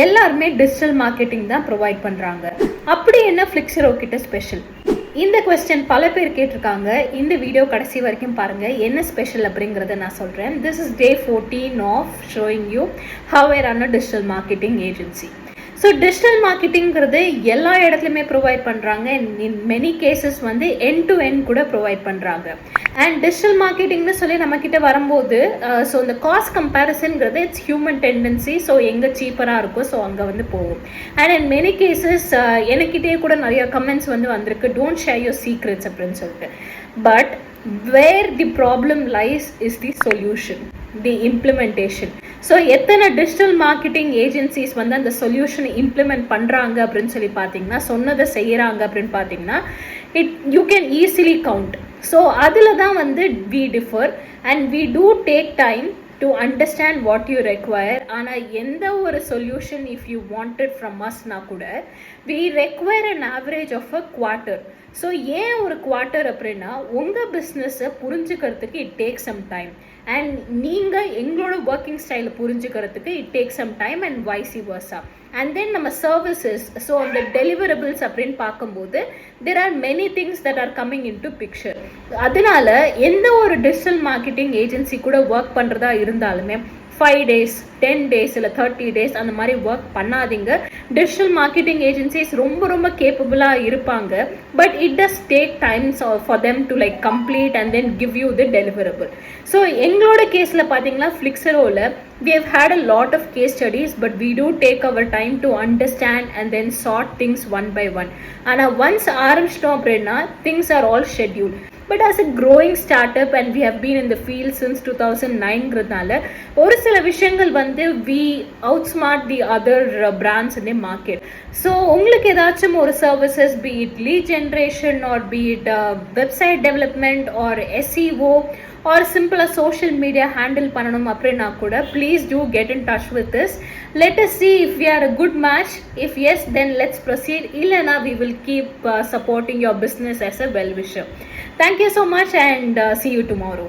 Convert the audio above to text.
எல்லாருமே digital marketing தான் provide பண்ணுறாங்க. அப்படி என்ன ஃப்ளிக்ஸரோ கிட்ட ஸ்பெஷல்? இந்த கொஸ்டின் பல பேர் கேட்டிருக்காங்க. இந்த வீடியோ கடைசி வரைக்கும் பாருங்கள், என்ன ஸ்பெஷல் அப்படிங்கிறத நான் சொல்கிறேன். This is day 14 of showing you how I run a digital marketing agency. So digital மார்க்கெட்டிங்கிறது எல்லா இடத்துலையுமே ப்ரொவைட் பண்ணுறாங்க. இன் மெனி கேசஸ் வந்து எண்ட் டு எண்ட் கூட ப்ரொவைட் பண்ணுறாங்க. அண்ட் டிஜிட்டல் மார்க்கெட்டிங்னு சொல்லி நம்மக்கிட்ட வரும்போது ஸோ இந்த காஸ்ட் கம்பேரிசன்கிறது இட்ஸ் ஹியூமன் டெண்டன்சி. ஸோ எங்கே சீப்பராக இருக்கோ ஸோ அங்கே வந்து போகும். அண்ட் இன் மெனி கேசஸ் எனக்கிட்டே கூட நிறைய கமெண்ட்ஸ் வந்து வந்திருக்கு, டோன்ட் ஷேர் யோர் சீக்ரெட்ஸ் அப்படின்னு சொல்லிட்டு. But where the problem lies is the solution, the implementation. So எத்தனை டிஜிட்டல் மார்க்கெட்டிங் ஏஜென்சிஸ் வந்து அந்த சொல்யூஷனை இம்ப்ளிமெண்ட் பண்ணுறாங்க அப்படின்னு சொல்லி பார்த்தீங்கன்னா, சொன்னதை செய்கிறாங்க அப்படின்னு பார்த்தீங்கன்னா, you can easily count. So அதில் தான் வந்து we differ and we do take time to understand what you require. ஆனால் எந்த ஒரு solution if you wanted from Asna கூட we require an average of a quarter. So ஏன் ஒரு குவார்ட்டர் அப்படின்னா, உங்கள் பிஸ்னஸை புரிஞ்சுக்கிறதுக்கு it take some time and நீங்கள் எங்களோட ஒர்க்கிங் ஸ்டைலை புரிஞ்சுக்கிறதுக்கு it take some time and vice versa. And then நம்ம சர்வீசஸ், ஸோ அந்த டெலிவரபிள்ஸ் அப்படின்னு பார்க்கும்போது there are many things that are coming in to picture. அதனால எந்த ஒரு டிஜிட்டல் மார்க்கெட்டிங் ஏஜென்சி கூட ஒர்க் பண்ணுறதா இருந்தாலுமே 5 days 10 days இல்லை 30 days அந்த மாதிரி ஒர்க் பண்ணாதீங்க. டிஜிட்டல் மார்க்கெட்டிங் ஏஜென்சிஸ் ரொம்ப ரொம்ப கேப்பபிளாக இருப்பாங்க. But it does take times for them to like complete and then give you the deliverable. So எங்களோட கேஸில் பார்த்தீங்கன்னா ஃப்ளிக்ஸரோவில் we have had a lot of case studies, but we do take our time to understand and then sort things one by one. ஆனால் once ஆரம்பிச்சிட்டோம் அப்படின்னா things are all scheduled. But as a growing startup and we have been in the field since 2009ங்கிறதுனால ஒரு சில விஷயங்கள் வந்து we outsmart the other brands in the market. So உங்களுக்கு ஏதாச்சும் ஒரு services, be it lead generation or be it website development or SEO or simple social media handle பண்ணணும் அப்படின்னா கூட please do get in touch with us. Let us see if we are a good match. If yes, then let's proceed. Illana, we will keep supporting your business as a well-wisher. Thank you so much and see you tomorrow.